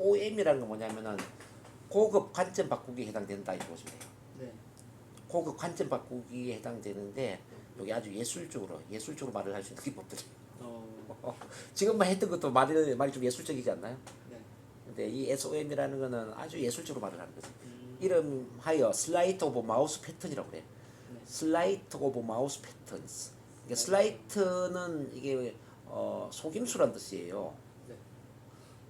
SOM이라는 건 뭐냐면은 고급 관점 바꾸기에 해당된다 이렇게 보시면 돼요. 네. 고급 관점 바꾸기에 해당되는데 여기 아주 예술적으로 말을 할 수 있는 기법들이. 지금만 했던 것도 말이 좀 예술적이지 않나요? 네. 근데 이 SOM이라는 거는 아주 예술적으로 말을 하는 거죠. 이름하여 슬라이트 오브 마우스 패턴이라고 그래요. 네. 슬라이트 오브 마우스 패턴스. 그러니까 슬라이트는 이게 속임수란 뜻이에요. 네.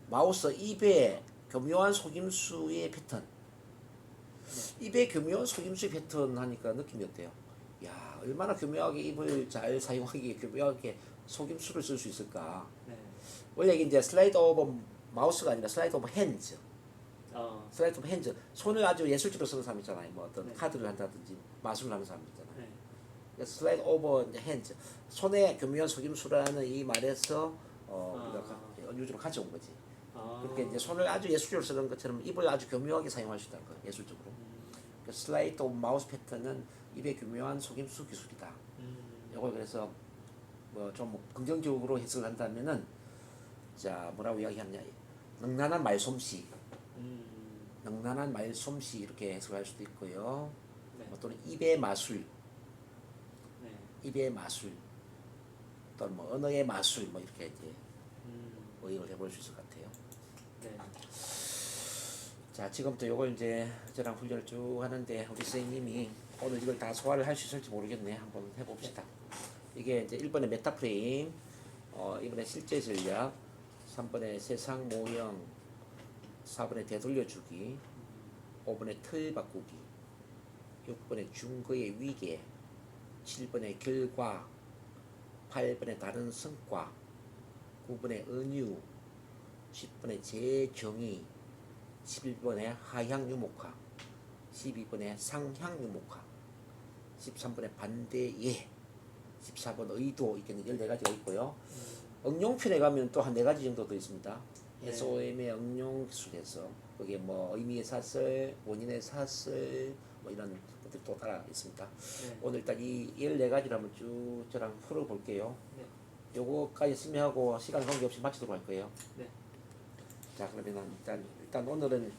마우스 입에 교묘한 속임수의 패턴. 입에 교묘한 속임수의 패턴 하니까 느낌이 어때요? 야, 얼마나 교묘하게 입을 잘 사용하기에 교묘하게 속임수를 쓸 수 있을까? 네. 원래 이게 이제 슬라이드 오브 마우스가 아니라 슬라이드 오브 핸즈. 슬라이드 오브 핸즈. 손을 아주 예술적으로 쓰는 사람 있잖아요. 뭐 어떤 네. 카드를 한다든지 마술을 하는 사람 있잖아요. 네. 그래서 슬라이드 오브 핸즈. 손에 교묘한 속임수라는 이 말에서 우리가 요즘 가져온 거지. 그렇게 이제 손을 아주 예술적으로 쓰는 것처럼 입을 아주 교묘하게 사용할 수 있다는 거예요. 예술적으로. 슬라이드 오브 마우스 패턴은 입의 교묘한 속임수 기술이다. 이걸 그래서 뭐 좀 긍정적으로 해석을 한다면은 자 뭐라고 이야기하느냐, 능란한 말솜씨, 능란한 말솜씨 이렇게 해석할 수도 있고요. 네. 뭐 또는 입의 마술, 네. 입의 마술, 또는 뭐 언어의 마술 뭐 이렇게 이제 의역을 해볼 수 있을 것 같아요. 네. 자, 지금부터 요걸 이제 저랑 훈련을 쭉 하는데 우리 선생님이 오늘 이걸 다 소화를 할 수 있을지 모르겠네. 한번 해봅시다. 이게 이제 1번의 메타프레임, 2번의 실제 전략, 3번의 세상 모형, 4번의 되돌려주기, 5번의 틀 바꾸기, 6번의 중거의 위계, 7번의 결과, 8번의 다른 성과, 9번의 은유, 10번의 재정의, 11번의 하향 유목화, 12번의 상향 유목화, 13번의 반대예, 14번 의도, 이렇게 14가지가 있고요. 응용편에 가면 또 한 4가지 정도 더 있습니다. 네. SOM의 응용 기술에서 거기에 뭐 의미의 사슬, 원인의 사슬 뭐 이런 것들이 또 따라 있습니다. 네. 오늘 일단 이 14가지를 한번 쭉 저랑 풀어볼게요. 네. 요거까지 설명하고 시간 관계없이 마치도록 할 거예요. 네. 자, 그러면 일단 오늘은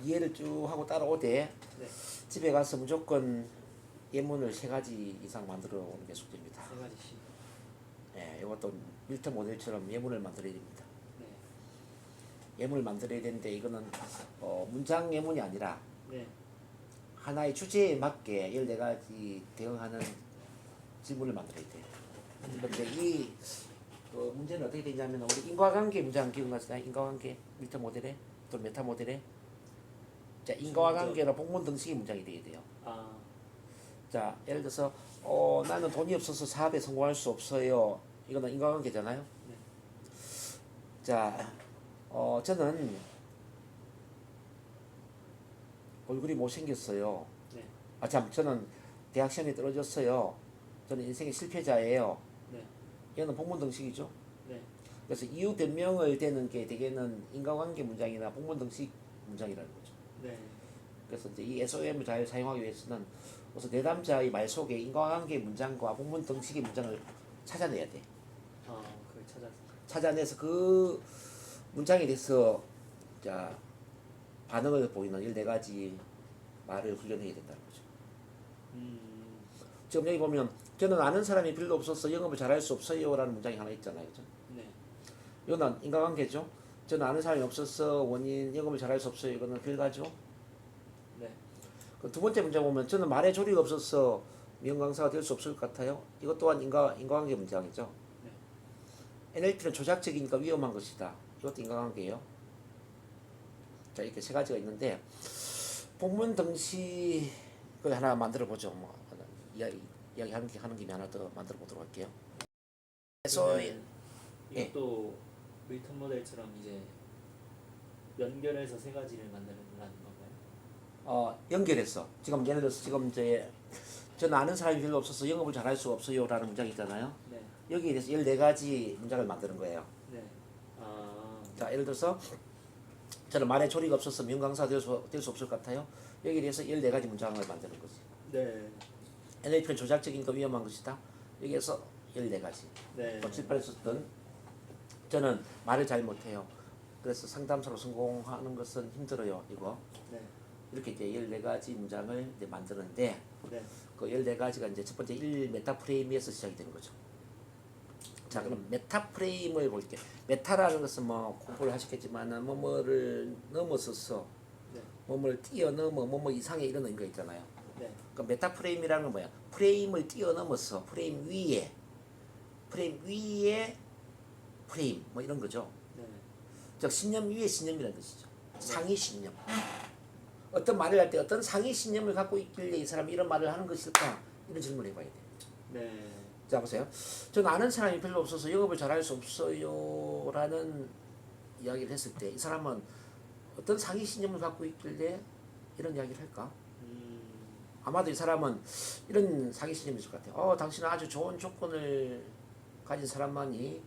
이해를 쭉 하고 따라오되 네. 집에 가서 무조건 예문을 3가지 이상 만들어 오는 게 숙제입니다. 3가지씩. 예, 이것도 밀턴 모델처럼 예문을 만들어야 됩니다. 네. 예문을 만들어야 되는데 이거는 문장 예문이 아니라 네. 하나의 주제에 맞게 14가지 대응하는 질문을 만들어야 돼요. 그런데 이 문제는 어떻게 되냐면 우리 인과관계 문장 기억나시나요? 인과관계 밀턴 모델에 또 메타 모델에 자, 인과관계로 복문 등식의 문장이 되게 돼요. 자, 예를 들어서 나는 돈이 없어서 사업에 성공할 수 없어요. 이거는 인과관계잖아요. 네. 자, 저는 얼굴이 못생겼어요. 네. 저는 대학 시험에 떨어졌어요. 저는 인생의 실패자예요. 네. 이거는 복문 등식이죠. 네. 그래서 이유 변명을 되는 게 대개는 인과관계 문장이나 복문 등식 문장이라는 거죠. 네. 그래서 이제 이 SOM을 잘 사용하기 위해서는 우선 내담자의 말 속에 인과관계 문장과 복문 등식의 문장을 찾아내야 돼. 그걸 찾아서. 찾아내서 그 문장에 대해서 자 반응을 보이는 14가지 말을 훈련해야 된다는 거죠. 지금 여기 보면 저는 아는 사람이 별로 없어서 영업을 잘할 수 없어요 라는 문장이 하나 있잖아요. 그죠? 네. 이거는 인과관계죠. 저는 아는 사람이 없어서 원인 영업을 잘할 수 없어요. 이거는 결과죠. 네. 그 두 번째 문장 보면 저는 말의 조리가 없어서 명강사가 될 수 없을 것 같아요. 이것 또한 인과관계 문장이죠. 네. NLP는 조작적이니까 위험한 것이다. 이것도 인과관계예요. 자, 이렇게 3가지가 있는데 복문 등식을 하나 만들어 보죠. 뭐 이야기 하는 김에 하나 더 만들어 보도록 할게요. 그래서 이것도 밀턴 모델처럼 이제 연결해서 3가지를 만드는 건가요? 연결해서 지금 예를 들어서 지금 저는 아는 사람이 별로 없어서 영업을 잘할 수 없어요라는 문장이 있잖아요. 네. 여기에 대해서 14가지 문장을 만드는 거예요. 네. 자, 예를 들어서 저는 말에 조리가 없어서 명강사 될 수 없을 것 같아요. 여기에 대해서 14가지 문장을 만드는 거지. 네. NLP는 조작적이니까 위험한 것이다. 여기에서 14가지. 네. 또 7번에 썼던 저는 말을 잘 못해요. 그래서 상담사로 성공하는 것은 힘들어요. 이거 네. 이렇게 이제 14가지 문장을 이제 만드는데 네. 그 14가지가 이제 첫 번째 1 메타프레임에서 시작이 되는 거죠. 자, 그럼 메타프레임을 볼게요. 메타라는 것은 뭐 공부를 하셨겠지만 뭐뭐를 넘어서서 네. 뭐뭐를 뛰어넘어 뭐뭐 이상의 이런 의미가 있잖아요. 네. 그러니까 메타프레임이라는 건 뭐야? 프레임을 뛰어넘어서 프레임 위에 프레임 뭐 이런 거죠. 네. 즉 신념 위에 신념이라는 뜻이죠. 상위 신념. 어떤 말을 할 때 어떤 상위 신념을 갖고 있길래 이 사람이 이런 말을 하는 것일까? 이런 질문을 해봐야 돼요. 네. 자 보세요. 저는 아는 사람이 별로 없어서 영업을 잘할 수 없어요 라는 이야기를 했을 때 이 사람은 어떤 상위 신념을 갖고 있길래 이런 이야기를 할까? 아마도 이 사람은 이런 상위 신념이 있을 것 같아요. 당신은 아주 좋은 조건을 가진 사람만이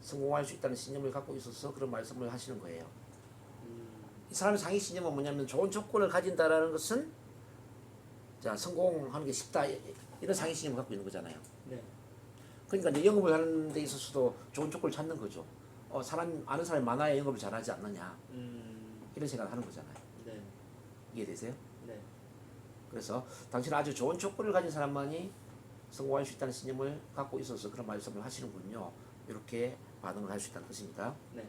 성공할 수 있다는 신념을 갖고 있어서 그런 말씀을 하시는 거예요. 이 사람의 상위 신념은 뭐냐면 좋은 조건을 가진다라는 것은 자 성공하는 게 쉽다 이런 상위 신념을 갖고 있는 거잖아요. 네. 그러니까 이제 영업을 하는 데 있어서도 좋은 조건을 찾는 거죠. 아는 사람이 많아야 영업을 잘하지 않느냐 이런 생각을 하는 거잖아요. 네. 이해되세요? 네. 그래서 당신은 아주 좋은 조건을 가진 사람만이 성공할 수 있다는 신념을 갖고 있어서 그런 말씀을 하시는군요. 이렇게 반응을 할 수 있다는 것입니다. 네.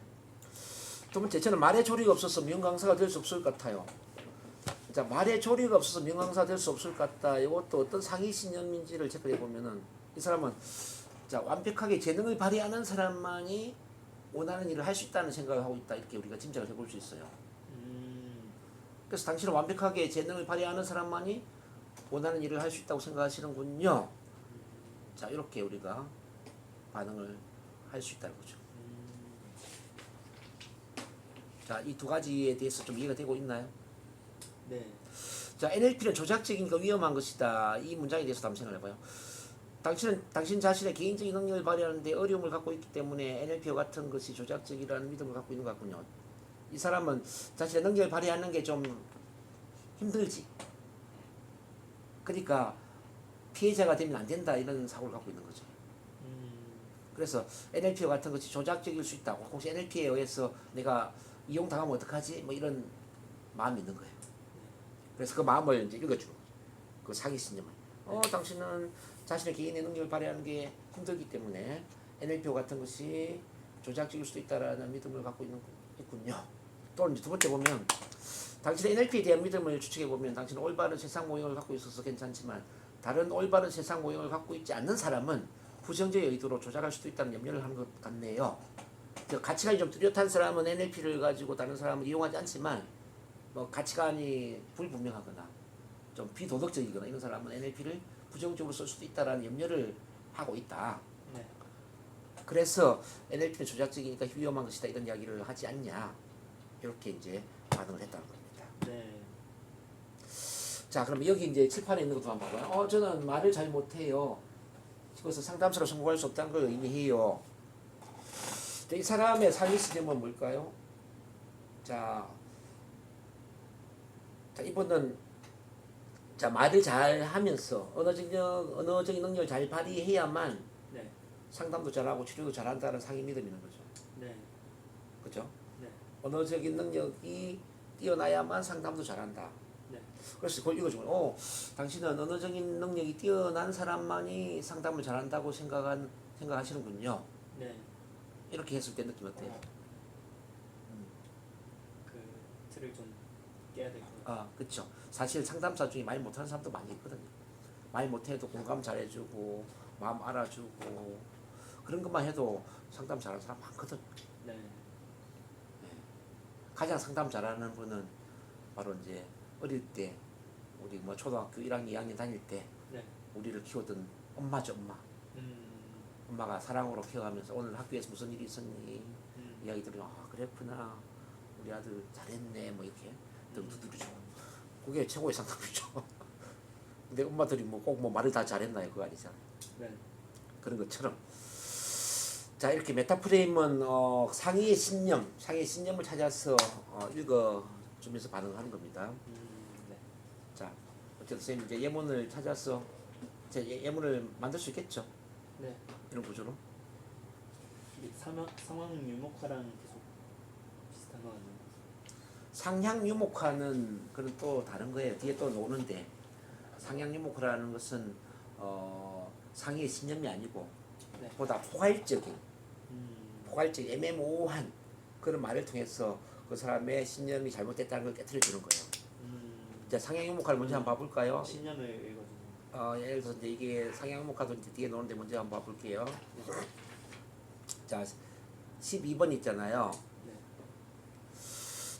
두 번째, 저는 말에 조리가 없어서 명강사가 될 수 없을 것 같아요. 자, 말에 조리가 없어서 명강사가 될 수 없을 것 같다. 이것도 어떤 상위 신념인지를 체크해 보면은 이 사람은 자 완벽하게 재능을 발휘하는 사람만이 원하는 일을 할 수 있다는 생각을 하고 있다. 이렇게 우리가 짐작을 해볼 수 있어요. 그래서 당신은 완벽하게 재능을 발휘하는 사람만이 원하는 일을 할 수 있다고 생각하시는군요. 자, 이렇게 우리가 반응을 할 수 있다는 거죠. 자, 이 두 가지에 대해서 좀 이해가 되고 있나요? 네. 자, NLP는 조작적인 거 위험한 것이다. 이 문장에 대해서도 한번 생각해 봐요. 당신 자신의 개인적인 능력을 발휘하는데 어려움을 갖고 있기 때문에 NLP와 같은 것이 조작적이라는 믿음을 갖고 있는 것 같군요. 이 사람은 자신의 능력을 발휘하는 게 좀 힘들지. 그러니까 피해자가 되면 안 된다 이런 사고를 갖고 있는 거죠. 그래서 NLP와 같은 것이 조작적일 수 있다고. 혹시 NLP에 의해서 내가 이용당하면 어떡하지? 뭐 이런 마음이 있는 거예요. 그래서 그 마음을 이제 읽어주는 거죠. 그 사기 신념을. 당신은 자신의 개인의 능력을 발휘하는 게 힘들기 때문에 NLP와 같은 것이 조작적일 수도 있다라는 믿음을 갖고 있군요. 또 이제 두 번째 보면 당신의 NLP에 대한 믿음을 추측해 보면 당신은 올바른 세상 모형을 갖고 있어서 괜찮지만 다른 올바른 세상 모형을 갖고 있지 않는 사람은 부정적인 의도로 조작할 수도 있다는 염려를 하는 것 같네요. 가치관이 좀 뚜렷한 사람은 NLP를 가지고 다른 사람을 이용하지 않지만 뭐 가치관이 불분명하거나 좀 비도덕적이거나 이런 사람은 NLP를 부정적으로 쓸 수도 있다라는 염려를 하고 있다. 네. 그래서 NLP는 조작적이니까 위험한 것이다 이런 이야기를 하지 않냐 이렇게 이제 반응을 했다는 겁니다. 네. 자, 그럼 여기 이제 칠판에 있는 것도 한번 봐봐요. 저는 말을 잘 못해요. 그래서 상담사로 성공할 수 없다는 걸 의미해요. 이 사람의 상위 신념은 뭘까요? 자, 이분은 자 말을 잘 하면서 언어적인 능력을 잘 발휘해야만 네. 상담도 잘하고 치료도 잘한다는 상위 믿음이 있는 거죠. 네. 그렇죠? 네. 언어적인 능력이 뛰어나야만 상담도 잘한다. 네. 그래서 그걸 읽어주면 당신은 언어적인 능력이 뛰어난 사람만이 상담을 잘한다고 생각하시는군요. 네. 이렇게 했을 때 느낌 어때요? 그 틀을 좀 깨야 될 것 같아요. 그렇죠. 사실 상담사 중에 말 못하는 사람도 많이 있거든요. 말 못해도 공감 잘해주고 마음 알아주고 그런 것만 해도 상담 잘하는 사람 많거든요. 네. 가장 상담 잘하는 분은 바로 이제 어릴 때 우리 뭐 초등학교 1학년, 2학년 다닐 때 네. 우리를 키웠던 엄마죠, 엄마. 엄마가 사랑으로 키워가면서 오늘 학교에서 무슨 일이 있었니? 이야기 들으면 그랬구나. 우리 아들 잘했네. 뭐 이렇게 등 두드려주고. 그게 최고의 상담이죠. 근데 엄마들이 뭐 꼭 뭐 말을 다 잘했나요? 그거 아니잖아요. 네. 그런 것처럼. 자, 이렇게 메타프레임은 상위의 신념을 찾아서 읽어주면서 반응하는 겁니다. 네. 자, 어쨌든 선생님 이제 예문을 찾아서 예문을 만들 수 있겠죠? 네. 이런 구조로. 상황 유목화랑 계속 비슷한 상향 유목화는 그건 또 다른 거예요. 뒤에 또 노는데 상향 유목화라는 것은 상해의 신념이 아니고 네. 보다 포괄적인 음. 애매모호한 그런 말을 통해서 그 사람의 신념이 잘못됐다는 걸 깨트려 주는 거예요. 자, 상향 유목화를 먼저 한번 봐볼까요? 신념을 읽어주는. 예를 들어서 이제 이게 상향 유목화도 이제 뒤에 노는데 먼저 한번 봐볼게요. 자, 12번 있잖아요. 네.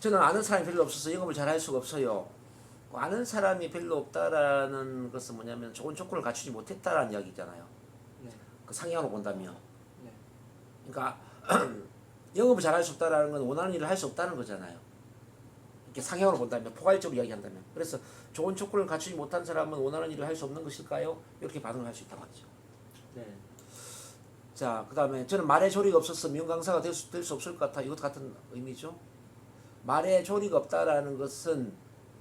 저는 아는 사람이 별로 없어서 영업을 잘 할 수가 없어요. 아는 사람이 별로 없다라는 것은 뭐냐면 좋은 조건을 갖추지 못했다라는 이야기잖아요. 네. 그 상향으로 본다면. 네. 그러니까 영업을 잘 할 수 없다라는 건 원하는 일을 할 수 없다는 거잖아요. 이렇게 상향으로 본다면, 포괄적으로 이야기한다면. 그래서 좋은 조건을 갖추지 못한 사람은 원하는 일을 할 수 없는 것일까요? 이렇게 반응을 할 수 있단 말이죠. 네. 자, 그 다음에 저는 말에 조리가 없어서 명강사가 될 수 없을 것 같아. 이것도 같은 의미죠. 말에 조리가 없다라는 것은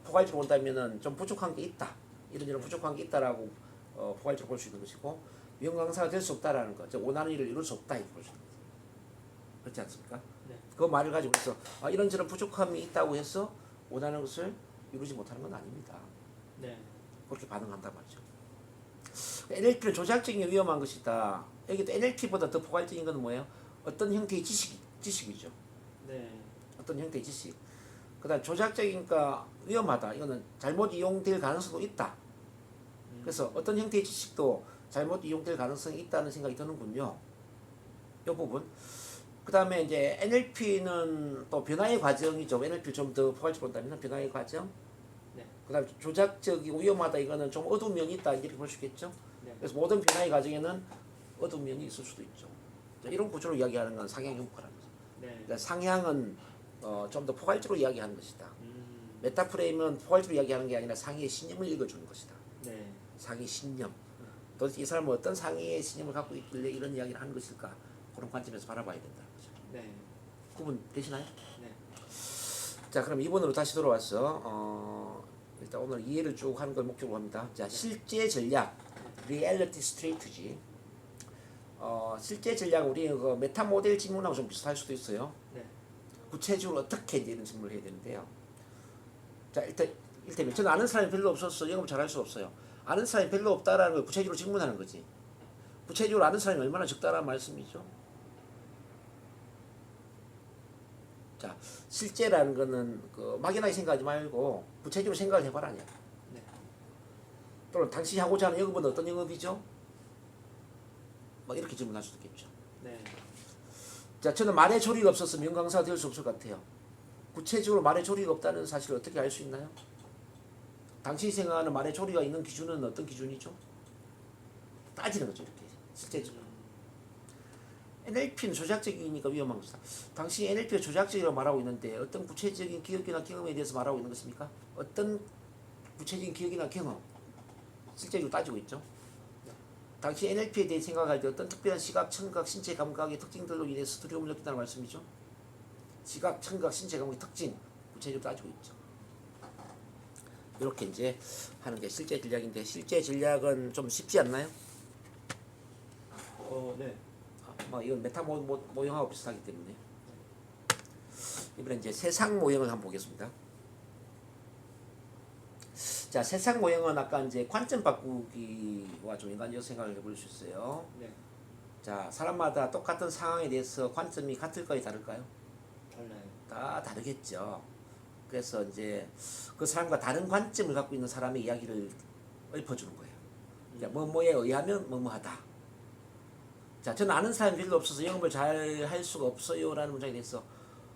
포괄적으로 본다면은 좀 부족한 게 있다. 이런 부족한 게 있다라고 포괄적으로 볼 수 있는 것이고, 명강사가 될 수 없다라는 것, 즉 원하는 일을 이룰 수 없다 이렇게 볼 수 있는 거죠. 그렇지 않습니까? 네. 그 말을 가지고 해서 이런저런 부족함이 있다고 해서 원하는 것을 이루지 못하는 건 아닙니다. 네. 그렇게 반응한단 말이죠. NLP는 조작적인 게 위험한 것이다. 여기도 NLP보다 더 포괄적인 건 뭐예요? 어떤 형태의 지식이죠. 네. 어떤 형태의 지식. 그다음 조작적이니까 위험하다. 이거는 잘못 이용될 가능성도 있다. 그래서 어떤 형태의 지식도 잘못 이용될 가능성이 있다는 생각이 드는군요. 이 부분. 그 다음에 이제 NLP는 또 변화의 과정이죠. NLP를 좀 더 포괄적으로 본다면 변화의 과정. 네. 그 다음에 조작적이고 위험하다. 이거는 좀 어두운 면이 있다. 이렇게 볼 수 있겠죠. 네. 그래서 모든 변화의 과정에는 어두운 면이 있을 수도 있죠. 이런 구조로 이야기하는 건 상향 유목화라는 거죠. 네. 그러니까 상향은 좀 더 포괄적으로 이야기하는 것이다. 음. 메타프레임은 포괄적으로 이야기하는 게 아니라 상의의 신념을 읽어주는 것이다. 네. 상의 신념. 도대체 이 사람은 어떤 상의의 신념을 갖고 있길래 이런 이야기를 하는 것일까? 그런 관점에서 바라봐야 된다는 거죠. 네. 구분 되시나요? 네. 자, 그럼 2번으로 다시 돌아와서 일단 오늘 이해를 쭉 하는 걸 목적으로 합니다. 자, 실제 전략, 리얼리티 스트레이트지. 실제 전략 우리 그 메타 모델 질문하고 좀 비슷할 수도 있어요. 네. 구체적으로 어떻게 이제 이런 질문을 해야 되는데요. 자, 일단 저는 아는 사람이 별로 없어서 영업을 잘할 수 없어요. 아는 사람이 별로 없다라는 걸 구체적으로 질문하는 거지. 구체적으로 아는 사람이 얼마나 적다라는 말씀이죠. 자, 실제라는 거는 그 막연하게 생각하지 말고 구체적으로 생각을 해봐라냐. 네. 또는 당신이 하고자 하는 영업은 어떤 영업이죠? 막 이렇게 질문할 수도 있겠죠. 네. 자, 저는 말에 조리가 없어서 명강사가 될 수 없을 것 같아요. 구체적으로 말에 조리가 없다는 사실을 어떻게 알 수 있나요? 당신이 생각하는 말에 조리가 있는 기준은 어떤 기준이죠? 따지는 거죠, 이렇게. 실제적으로. NLP는 조작적이니까 위험한 것이다. 당신이 NLP가 조작적이라고 말하고 있는데 어떤 구체적인 기억이나 경험에 대해서 말하고 있는 것입니까? 어떤 구체적인 기억이나 경험, 실제적으로 따지고 있죠. 당시 NLP에 대해 생각할 때 어떤 특별한 시각, 청각, 신체 감각의 특징들로 인해서 두려움을 느낀다는 말씀이죠. 시각, 청각, 신체 감각의 특징 구체적으로 따지고 있죠. 이렇게 이제 하는 게 실제 전략인데 실제 전략은 좀 쉽지 않나요? 네. 이건 메타 모형하고 비슷하기 때문에 이번에 이제 세상 모형을 한번 보겠습니다. 자, 세상 모형은 아까 이제 관점 바꾸기와 좀 인간적 생각을 해볼 수 있어요. 네. 자, 사람마다 똑같은 상황에 대해서 관점이 같을까요, 다를까요? 달라요. 다 다르겠죠. 그래서 이제 그 사람과 다른 관점을 갖고 있는 사람의 이야기를 읊어주는 거예요. 자, 뭐뭐에 의하면 뭐뭐하다. 자, 저는 아는 사람이 별로 없어서 영업을 잘 할 수가 없어요라는 문장에 대해서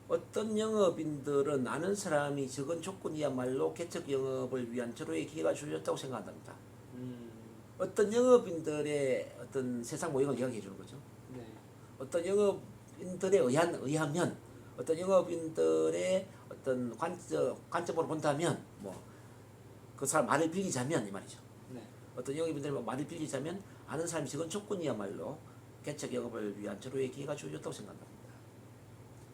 어떤 영업인들은 아는 사람이 적은 조건이야말로 개척 영업을 위한 절호의 기회가 주어졌다고 생각한답니다. 어떤 영업인들의 어떤 세상 모형을 이야기해 주는 거죠. 네. 어떤 영업인들에 의하면 어떤 영업인들의 어떤 관점으로 본다면 그 사람 말을 빌리자면 이 말이죠. 네. 어떤 영업인들 말을 빌리자면 아는 사람이 적은 조건이야말로 개척 영업을 위한 절호의 기회가 주어졌다고 생각합니다.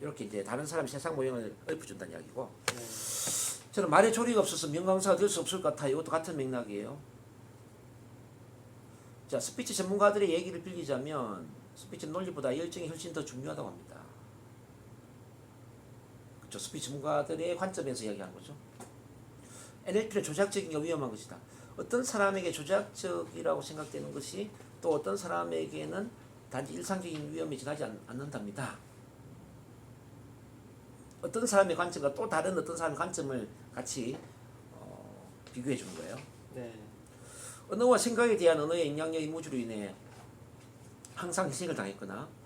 이렇게 이제 다른 사람 세상 모형을 읊어준다는 이야기고, 네. 저는 말에 조리가 없어서 명강사가 될 수 없을 것 같아요. 이것도 같은 맥락이에요. 자, 스피치 전문가들의 얘기를 빌리자면 스피치 논리보다 열정이 훨씬 더 중요하다고 합니다. 저 스피치 전문가들의 관점에서 이야기하는 거죠. NLP는 조작적인 게 위험한 것이다. 어떤 사람에게 조작적이라고 생각되는 것이 또 어떤 사람에게는 단지 일상적인 위험에 지나지 않는답니다. 어떤 사람의 관점과 또 다른 어떤 사람의 관점을 같이 비교해 주는 거예요. 네. 언어와 생각에 대한 언어의 영향력의 무주로 인해 항상 희생을 당했거나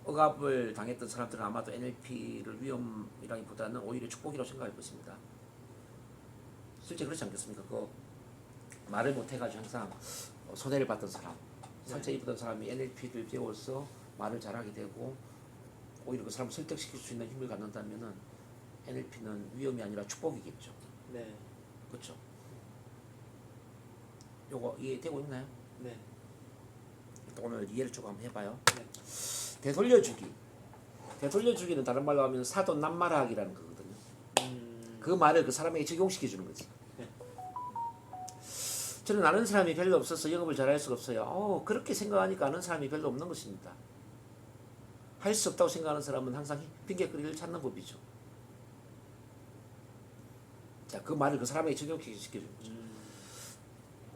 억압을 당했던 사람들은 아마도 NLP를 위험이라기보다는 오히려 축복이라고 생각할 것입니다. 실제 그렇지 않겠습니까? 그 말을 못해가지고 항상 손해를 봤던 사람, 상처 입었던 사람이 NLP를 배워서 말을 잘하게 되고 오히려 그 사람을 설득시킬 수 있는 힘을 갖는다면은 NLP는 위험이 아니라 축복이겠죠. 네. 그렇죠? 요거 이해되고 있나요? 네. 일단 오늘 이해를 조금 한번 해봐요. 네. 되돌려주기. 되돌려주기는 다른 말로 하면 사돈 낱말하기라는 거거든요. 그 말을 그 사람에게 적용시켜 주는 거지. 네. 저는 아는 사람이 별로 없어서 영업을 잘할 수가 없어요. 그렇게 생각하니까 아는 사람이 별로 없는 것입니다. 할 수 없다고 생각하는 사람은 항상 핑계거리를 찾는 법이죠. 자, 그 말을 그 사람에게 적용시켜 주는 거죠.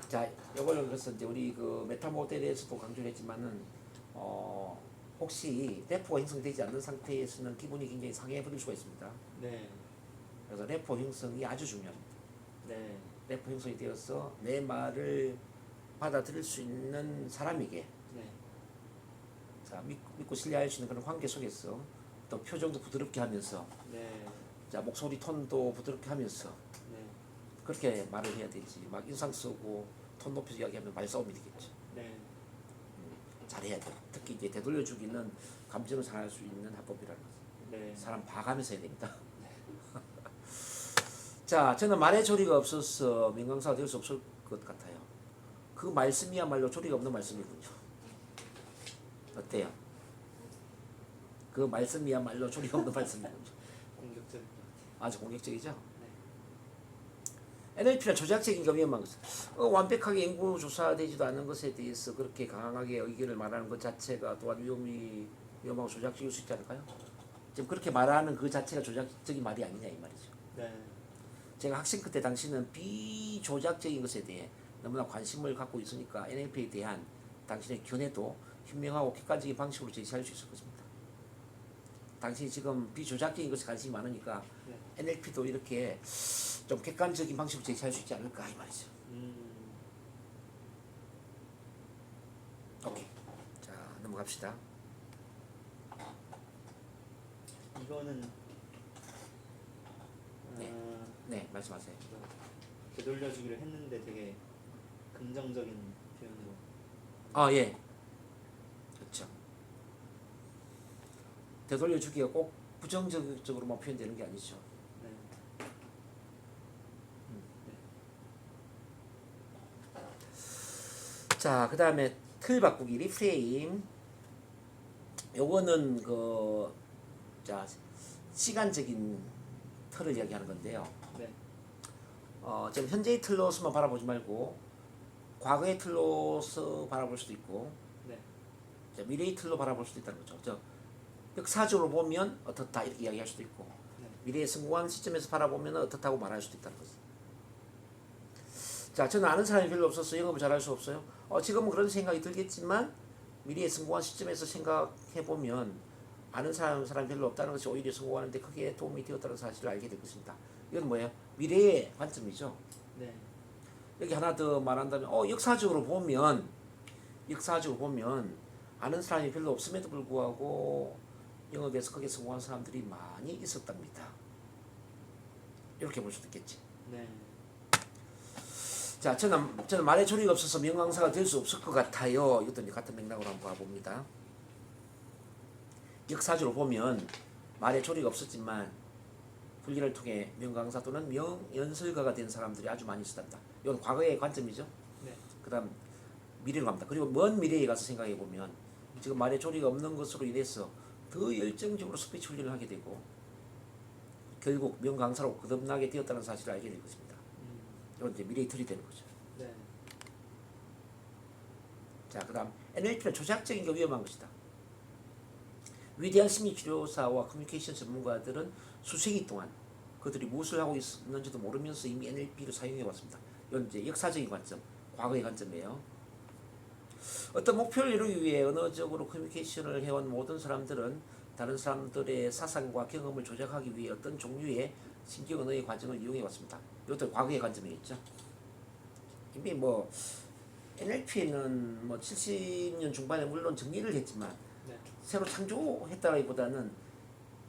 자, 이걸 그래서 이제 우리 그 메타 모델에서도 강조를 했지만은 혹시 래퍼가 형성되지 않는 상태에서는 기분이 굉장히 상해 버릴 수가 있습니다. 네. 그래서 래퍼 형성이 아주 중요합니다. 네. 래퍼 형성이 되어서 내 말을 받아들일 수 있는 사람에게 네. 자, 믿고 신뢰할 수 있는 그런 관계 속에서 또 표정도 부드럽게 하면서 네. 자, 목소리 톤도 부드럽게 하면서 네. 그렇게 말을 해야 되지. 막 인상 쓰고 톤 높여서 이야기하면 말싸움이 되겠죠. 네. 잘해야 돼. 특히 이제 되돌려주기는 감정을 상할 수 있는 합법이라는 거죠. 네. 사람 봐가면서 해야 됩니다. 자, 저는 말에 조리가 없어서 명강사가 될 수 없을 것 같아요. 그 말씀이야말로 조리가 없는 말씀이군요. 어때요? 그 말씀이야말로 조리가 없는 말씀이군요. 공격적인 것 아주 공격적이죠? 같아요. NLP는 조작적인 게 위험한 것은 완벽하게 연구 조사되지도 않은 것에 대해서 그렇게 강하게 의견을 말하는 것 자체가 또한 위험하고 조작적일 수 있지 않을까요? 지금 그렇게 말하는 그 자체가 조작적인 말이 아니냐 이 말이죠. 네. 제가 학생 그때 당시는 비조작적인 것에 대해 너무나 관심을 갖고 있으니까 NLP에 대한 당신의 견해도 현명하고 객관적인 방식으로 제시할 수 있을 것입니다. 당신이 지금 비조작적인 것에 관심이 많으니까 네. NLP도 이렇게 좀 객관적인 방식으로 제시할 수 있지 않을까 이 말이죠. 오케이. 자, 넘어갑시다. 이거는 네. 네, 말씀하세요. 되돌려주기를 했는데 되게 긍정적인 표현으로. 예. 그렇죠. 되돌려주기가 꼭 부정적으로만 표현되는 게 아니죠. 네. 자, 그 다음에 틀 바꾸기, 리프레임. 요거는 자, 시간적인 틀을 이야기하는 건데요. 네. 지금 현재의 틀로서만 바라보지 말고 과거의 틀로서 바라볼 수도 있고 네. 자, 미래의 틀로 바라볼 수도 있다는 거죠. 역사적으로 보면 어떻다 이렇게 이야기할 수도 있고 네. 미래의 성공한 시점에서 바라보면 어떻다고 말할 수도 있다는 거죠. 자, 저는 아는 사람이 별로 없어서 영업을 잘할 수 없어요. 지금은 그런 생각이 들겠지만 미래의 성공한 시점에서 생각해보면 아는 사람이 별로 없다는 것이 오히려 성공하는데 크게 도움이 되었다는 사실을 알게 될 것입니다. 이건 뭐예요? 미래의 관점이죠. 네. 여기 하나 더 말한다면 역사적으로 보면 아는 사람이 별로 없음에도 불구하고 영업에서 크게 성공한 사람들이 많이 있었답니다. 이렇게 볼 수도 있겠지. 네. 자, 저는 말에 조리가 없어서 명강사가 될 수 없을 것 같아요. 이것도 이제 같은 맥락으로 한번 봐봅니다. 역사적으로 보면 말에 조리가 없었지만 훈련을 통해 명강사 또는 명연설가가 된 사람들이 아주 많이 있었답니다. 이건 과거의 관점이죠. 네. 그 다음 미래로 갑니다. 그리고 먼 미래에 가서 생각해 보면 지금 말에 조리가 없는 것으로 인해서 더 열정적으로 스피치 훈련을 하게 되고 결국 명강사로 거듭나게 되었다는 사실을 알게 될 것입니다. 이건 이제 미래의 틀이 되는 거죠. 네. 자, 그 다음 NLP는 조작적인 게 위험한 것이다. 위대한 심리치료사와 커뮤니케이션 전문가들은 수세기 동안 그들이 무엇을 하고 있었는지도 모르면서 이미 NLP를 사용해 왔습니다. 이건 이제 역사적인 관점, 과거의 관점이에요. 어떤 목표를 이루기 위해 언어적으로 커뮤니케이션을 해온 모든 사람들은 다른 사람들의 사상과 경험을 조작하기 위해 어떤 종류의 신경 언어의 과정을 이용해 왔습니다. 이것도 과거의 관점이겠죠. 이미 뭐 NLP는 뭐 70년 중반에 물론 정리를 했지만 네. 새로 창조했다기보다는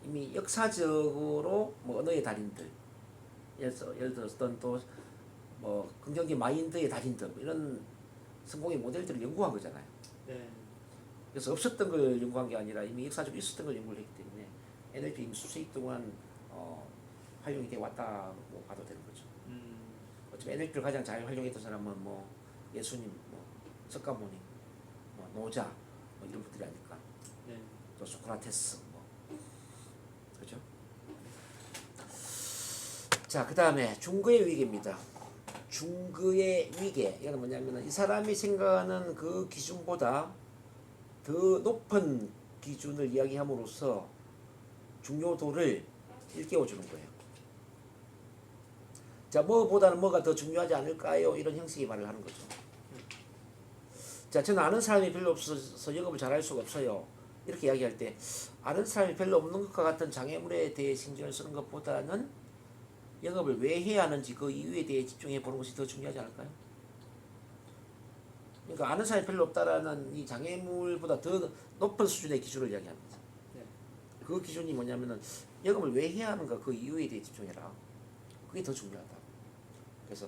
이미 역사적으로 뭐 언어의 달인들, 예를 들어서 또 뭐 긍정적 마인드의 달인들 뭐 이런 성공의 모델들을 연구한 거잖아요. 네. 그래서 없었던 걸 연구한 게 아니라 이미 역사적으로 있었던 걸 연구를 했기 때문에 NLP 이미 수세기 동안 활용이 돼 왔다고 봐도 되는 거죠. 어차피 NLP를 가장 잘 활용했던 사람은 뭐 예수님, 뭐 석가모니, 뭐 노자, 뭐 이런 분들이 아닐까. 네. 또 소크라테스, 뭐 그렇죠. 자, 그 다음에 중거의 위계입니다. 중거의 위계, 이건 뭐냐면은 이 사람이 생각하는 그 기준보다 더 높은 기준을 이야기함으로써 중요도를 일깨워주는 거예요. 자, 뭐보다는 뭐가 더 중요하지 않을까요? 이런 형식의 말을 하는 거죠. 자, 저는 아는 사람이 별로 없어서 영업을 잘할 수가 없어요. 이렇게 이야기할 때 아는 사람이 별로 없는 것과 같은 장애물에 대해 신경을 쓰는 것보다는 영업을 왜 해야 하는지 그 이유에 대해 집중해 보는 것이 더 중요하지 않을까요? 그러니까 아는 사람이 별로 없다라는 이 장애물보다 더 높은 수준의 기준을 이야기합니다. 네. 그 기준이 뭐냐면은 영업을 왜 해야 하는가 그 이유에 대해 집중해라. 그게 더 중요하다. 그래서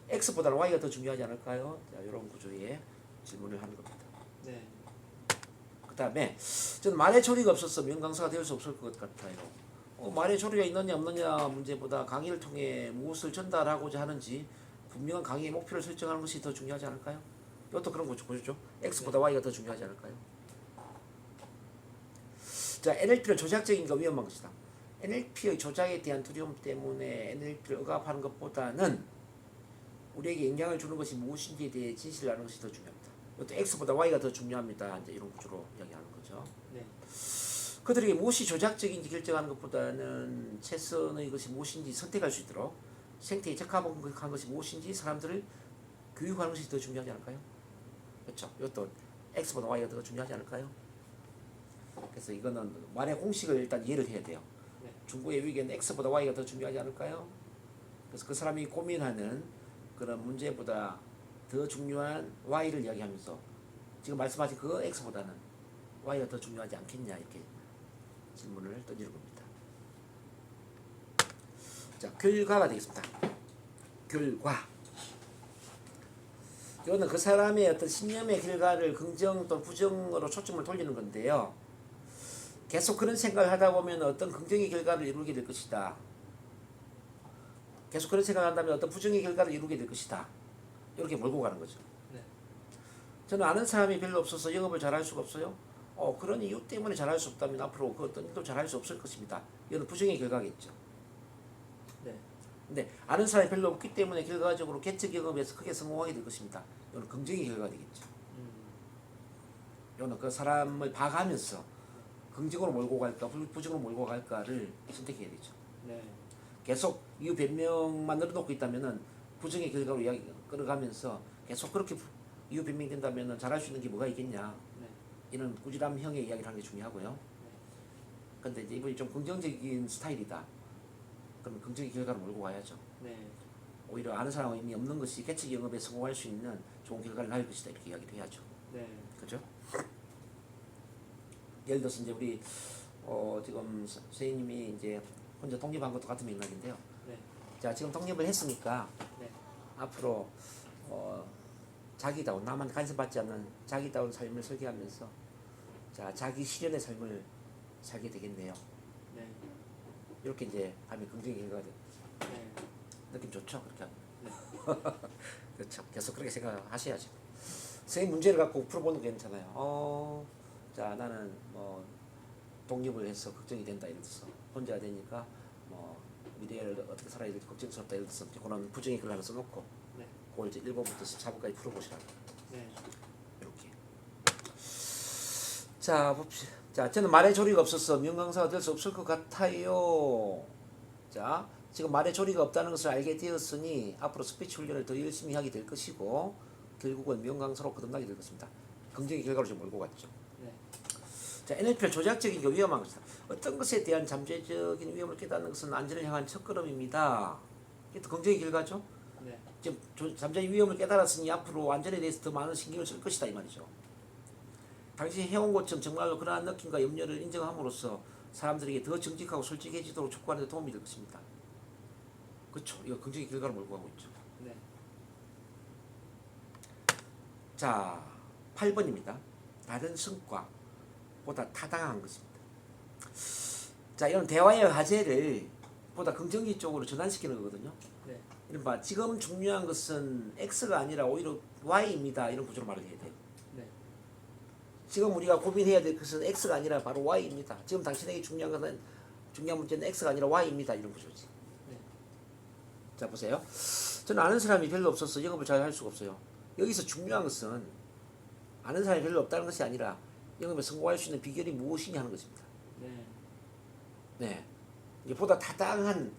X보다는 Y가 더 중요하지 않을까요? 자, 이런 구조의 질문을 하는 겁니다. 네. 그 다음에 저는 말의 조리가 없었으면 명강사가 될 수 없을 것 같아요. 말의 조리가 있느냐 없느냐 문제보다 강의를 통해 무엇을 전달하고자 하는지 분명한 강의의 목표를 설정하는 것이 더 중요하지 않을까요? 이것도 그런 거죠. 보셨죠? X보다 Y가 더 중요하지 않을까요? 자, NLP는 조작적인가 위험한 것이다. NLP의 조작에 대한 두려움 때문에 NLP를 억압하는 것보다는 우리에게 영향을 주는 것이 무엇인지에 대해 진실을 아는 것이 더 중요합니다. 이것도 X보다 Y가 더 중요합니다. 이제 이런 구조로 이야기하는 거죠. 네. 그들에게 무엇이 조작적인지 결정하는 것보다는 최선의 것이 무엇인지 선택할 수 있도록 생태에 적합한 것이 무엇인지 사람들을 교육하는 것이 더 중요하지 않을까요? 그렇죠. 이것도 X보다 Y가 더 중요하지 않을까요? 그래서 이거는 말의 공식을 일단 이해를 해야 돼요. 네. 중국의 위기에는 X보다 Y가 더 중요하지 않을까요? 그래서 그 사람이 고민하는 그런 문제보다 더 중요한 Y를 이야기하면서 지금 말씀하신 그 X보다는 Y가 더 중요하지 않겠냐 이렇게 질문을 던지는 겁니다. 자, 결과가 되겠습니다. 결과. 이거는 그 사람의 어떤 신념의 결과를 긍정 또는 부정으로 초점을 돌리는 건데요. 계속 그런 생각을 하다 보면 어떤 긍정의 결과를 이루게 될 것이다. 계속 그런 생각을 한다면 어떤 부정의 결과를 이루게 될 것이다. 이렇게 몰고 가는 거죠. 네. 저는 아는 사람이 별로 없어서 영업을 잘할 수가 없어요. 그런 이유 때문에 잘할 수 없다면 앞으로 그 어떤 일도 잘할 수 없을 것입니다. 이건 부정의 결과겠죠. 네. 근데 아는 사람이 별로 없기 때문에 결과적으로 개척 영업에서 크게 성공하게 될 것입니다. 이건 긍정의 결과가 되겠죠. 이거는 그 사람을 봐가면서 긍정으로 몰고 갈까 부정으로 몰고 갈까를 선택해야 되죠. 네. 계속 이유 변명만 늘어놓고 있다면은 부정의 결과로 이야기 끌어가면서 계속 그렇게 이유 변명이 된다면은 잘할 수 있는 게 뭐가 있겠냐. 네. 이런 꾸지람형의 이야기를 하는 게 중요하고요. 근데 이제 이분이 좀 긍정적인 스타일이다. 그러면 긍정의 결과를 몰고 가야죠. 네. 오히려 아는 사람은 이미 없는 것이 개척 영업에 성공할 수 있는 좋은 결과를 낳을 것이다. 이렇게 이야기를 해야죠. 네. 그죠? 예를 들어서 이제 우리 지금 선생님이 이제 혼자 독립한 것도 같은 맥락인데요. 네. 자, 지금 독립을 했으니까 네. 앞으로 자기다운 남한 간섭받지 않는 자기다운 삶을 설계하면서 자, 자기 실현의 삶을 살게 되겠네요. 네. 이렇게 이제 하면 긍정의 결과가 돼. 네. 느낌 좋죠? 그렇게 하면. 네. 그렇죠. 계속 그렇게 생각하셔야죠. 선생님 문제를 갖고 풀어보는 게 괜찮아요. 자, 나는 뭐 독립을 해서 걱정이 된다 이래서 혼자 되니까 뭐 미래를 어떻게 살아야 될지 걱정스럽다 이래서 그런 부정의 글을 하나 써놓고 네. 그걸 이제 1번부터 14번까지 풀어보시라고. 네. 이렇게. 자, 자, 저는 말의 조리가 없어서 명강사가 될 수 없을 것 같아요. 자, 지금 말의 조리가 없다는 것을 알게 되었으니 앞으로 스피치 훈련을 더 열심히 하게 될 것이고 결국은 명강사로 거듭나게 될 것입니다. 긍정의 결과로 좀 몰고 갔죠. 네. 자, NLP를 조작적인 게 위험한 것이다. 어떤 것에 대한 잠재적인 위험을 깨닫는 것은 안전을 향한 첫걸음입니다. 이게 또 긍정의 결과죠. 네. 지금 잠재적인 위험을 깨달았으니 앞으로 안전에 대해서 더 많은 신경을 쓸 것이다 이 말이죠. 당신이 해온 것처럼 정말로 그러한 느낌과 염려를 인정함으로써 사람들에게 더 정직하고 솔직해지도록 촉구하는 데 도움이 될 것입니다. 그렇죠. 이거 긍정의 결과로 몰고 가고 있죠. 네. 자, 8번입니다. 다른 성과보다 타당한 것입니다. 자, 이런 대화의 화제를 보다 긍정적 쪽으로 전환시키는 거거든요. 네. 이른바 지금 중요한 것은 X가 아니라 오히려 Y입니다. 이런 구조로 말을 해야 돼요. 네. 지금 우리가 고민해야 될 것은 X가 아니라 바로 Y입니다. 지금 당신에게 중요한 것은 중요한 문제는 X가 아니라 Y입니다. 이런 구조지. 네. 자, 보세요. 저는 아는 사람이 별로 없어서 영업을 잘 할 수가 없어요. 여기서 중요한 것은 아는 사람이 별로 없다는 것이 아니라 영업에 성공할 수 있는 비결이 무엇이냐 하는 것입니다. 네. 네. 이게 보다 타당한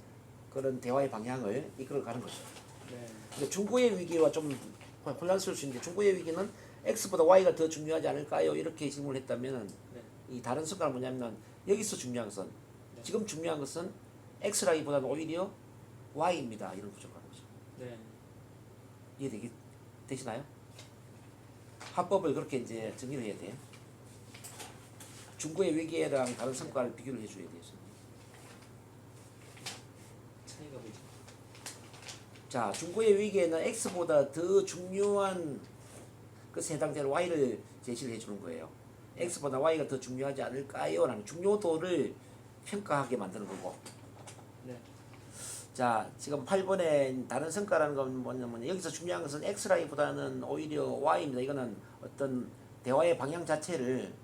그런 대화의 방향을 이끌어가는 거죠. 네. 근데 중고의 위기와 좀 혼란스러울 수 있는데 중고의 위기는 X보다 Y가 더 중요하지 않을까요? 이렇게 질문을 했다면 네. 이 다른 성과는 뭐냐면 여기서 중요한 것은 네. 지금 중요한 것은 X라기보다는 오히려 Y입니다. 이런 구조가 가는 거죠. 네. 되시나요? 화법을 그렇게 이제 정리를 해야 돼. 중고의 위기랑 다른 성과를 비교를 해줘야 돼요. 차이가 뭐죠? 자, 중고의 위기에는 X보다 더 중요한 것에 해당되는 Y를 제시를 해주는 거예요. X보다 Y가 더 중요하지 않을까요? 라는 중요도를 평가하게 만드는 거고. 네. 자, 지금 8번에 다른 성과라는 건 뭐냐면 여기서 중요한 것은 X라기보다는 오히려 Y입니다. 이거는 어떤 대화의 방향 자체를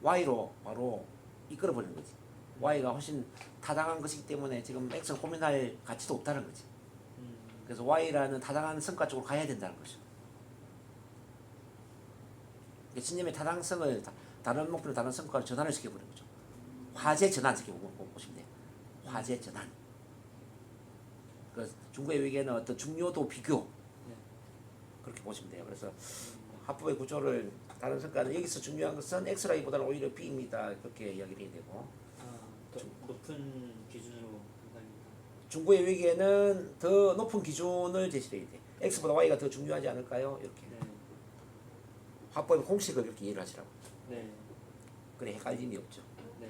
Y로 바로 이끌어버리는 거지. Y가 훨씬 타당한 것이기 때문에 지금 X는 고민할 가치도 없다는 거지. 그래서 Y라는 타당한 성과 쪽으로 가야 된다는 거죠. 신념의 타당성을 다른 목표를 다른 성과로 전환을 시켜버리는 거죠. 화제 전환시켜 보시면 돼요. 화제 전환. 그 중고의 위기에는 어떤 중요도 비교 네. 그렇게 보시면 돼요. 그래서 합법의 구조를 다른 성과는 여기서 중요한 것은 X라기보다는 오히려 B입니다. 그렇게 이야기를 해야 되고 더 높은 기준으로 판단입니다. 중고의 위기에는 더 높은 기준을 제시해야 돼. X보다 Y가 더 중요하지 않을까요? 이렇게 네. 합법의 공식을 이렇게 이해를 하시라고. 네. 그래 헷갈림이 없죠. 네.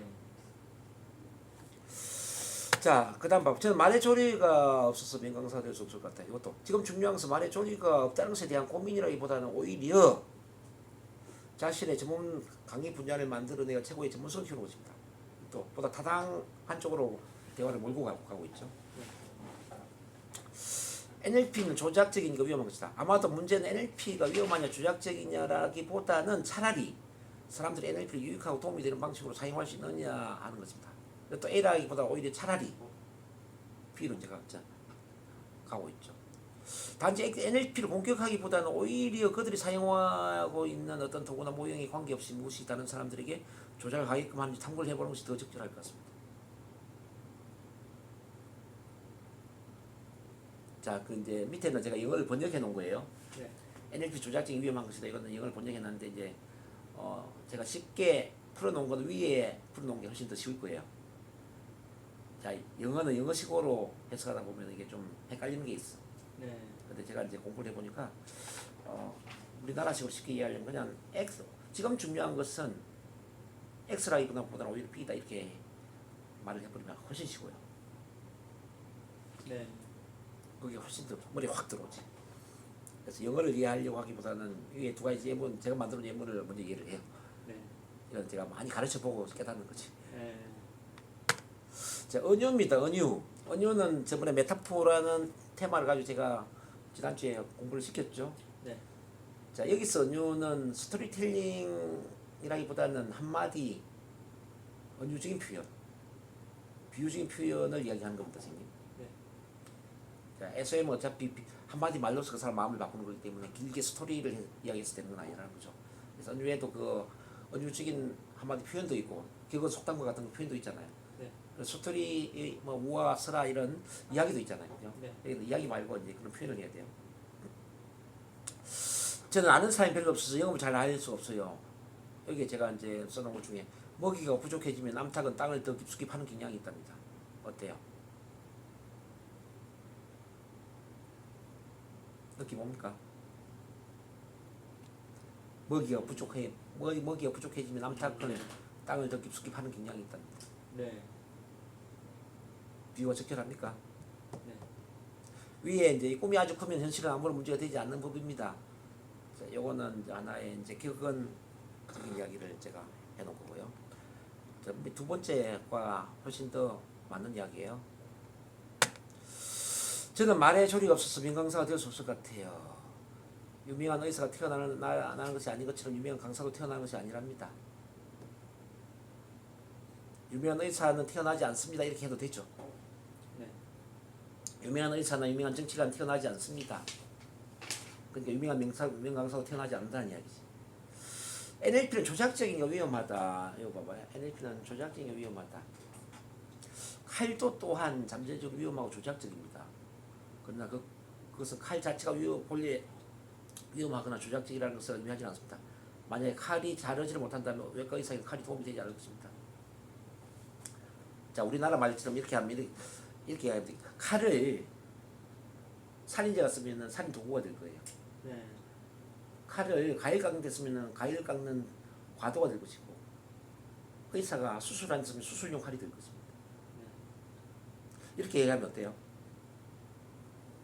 자, 그 다음 봐. 저는 말의 조리가 없어서 명강사가 될 수 없을 것 같아요. 이것도 지금 중요한 것은 말의 조리가 없다는 것에 대한 고민이라기보다는 오히려 자신의 전문 강의 분야를 만들어내가 최고의 전문성을 키우는 것입니다. 또 보다 타당한 쪽으로 대화를 몰고 가고 있죠. NLP는 조작적인 거 위험한 것이다. 아마도 문제는 NLP가 위험하냐 조작적이냐라기보다는 차라리 사람들이 NLP를 유익하고 도움이 되는 방식으로 사용할 수 있느냐 하는 것입니다. 또 A라기보다 오히려 차라리 B로 이제 가고 있죠. 단지 NLP를 공격하기보다는 오히려 그들이 사용하고 있는 어떤 도구나 모형에 관계없이 무엇이 다른 사람들에게 조작을 하게끔 하는지 탐구를 해보는 것이 더 적절할 것 같습니다. 자, 그 이제 밑에는 제가 영어를 번역해 놓은 거예요. 네. NLP 조작적인 위험한 것이다. 이거는 영어를 번역해 놨는데 이제 제가 쉽게 풀어놓은 건 위에 풀어놓은 게 훨씬 더 쉬울 거예요. 자, 영어는 영어식으로 해석하다 보면 이게 좀 헷갈리는 게 있어. 네. 근데 제가 이제 공부를 해보니까 우리나라식으로 쉽게 이해하려면 그냥 X 지금 중요한 것은 X라기보다는 오히려 B다 이렇게 말을 해버리면 훨씬 쉬워요. 네. 그게 훨씬 더 머리에 확 들어오지. 그래서 영어를 이해하려고 하기보다는 위에 두 가지 예문 제가 만들어놓은 예문을 먼저 이해를 해요. 네. 이건 제가 많이 가르쳐보고 깨닫는 거지. 네. 자, 은유입니다. 은유. 은유는 저번에 메타포라는 테마를 가지고 제가 지난주에 공부를 시켰죠. 네. 자, 여기서 은유는 스토리텔링이라기보다는 한마디 은유적인 표현, 비유적인 표현을 이야기하는 겁니다, 선생님. 네. 자, SOM은 어차피 한마디 말로서 그 사람 마음을 바꾸는 거기 때문에 길게 스토리를 이야기해서 되는 건 아니라는 거죠. 그래서 은유에도 그 은유적인 한마디 표현도 있고 기본 속담과 같은 거 표현도 있잖아요. 네. 그래서 소설이 뭐 우와 서라 이런 이야기도 있잖아요. 그죠? 네. 여기서 이야기 말고 이제 그런 표현을 해야 돼요. 저는 아는 사람이 별로 없어서 영업을 잘 할 수 없어요. 여기에 제가 이제 써놓은 것 중에 먹이가 부족해지면 암탉은 땅을 더 깊숙이 파는 경향이 있답니다. 어때요? 느낌 뭡니까? 먹이가 부족해지면 암탉은 땅을 더 깊숙이 파는 경향이 있답니다. 네. 비유가 적절합니까? 네. 위에 이제 꿈이 아주 크면 현실은 아무런 문제가 되지 않는 법입니다. 자, 요거는 이제 하나의 이제 격언적인 이야기를 제가 해놓은 거고요. 두 번째과 훨씬 더 맞는 이야기예요. 저는 말에 조리가 없어서 명강사가 될 수 없을 것 같아요. 유명한 의사가 태어나는 것이 아닌 것처럼 유명한 강사도 태어나는 것이 아니랍니다. 유명한 의사는 태어나지 않습니다. 이렇게 해도 되죠. 네. 유명한 의사나 유명한 정치가는 태어나지 않습니다. 그러니까 유명한 강사도 태어나지 않는다는 이야기지. NLP는 조작적인 게 위험하다. 이거 봐봐요. NLP는 조작적인 게 위험하다. 칼도 또한 잠재적으로 위험하고 조작적입니다. 그러나 그것은 칼 자체가 본래 위험하거나 조작적이라는 것을 의미하지 않습니다. 만약에 칼이 자르지를 못한다면 외과 의사에게 칼이 도움이 되지 않을 것입니다. 자, 우리나라 말처럼 이렇게 하면 이렇게 해야 됩니다. 칼을 살인자가 쓰면 살인 도구가 될 거예요. 네. 칼을 과일 깎는 데 쓰면 과일 깎는 과도가 될 것이고 의사가 수술한 데 쓰면 수술용 칼이 될 것입니다. 네. 이렇게 얘기하면 어때요?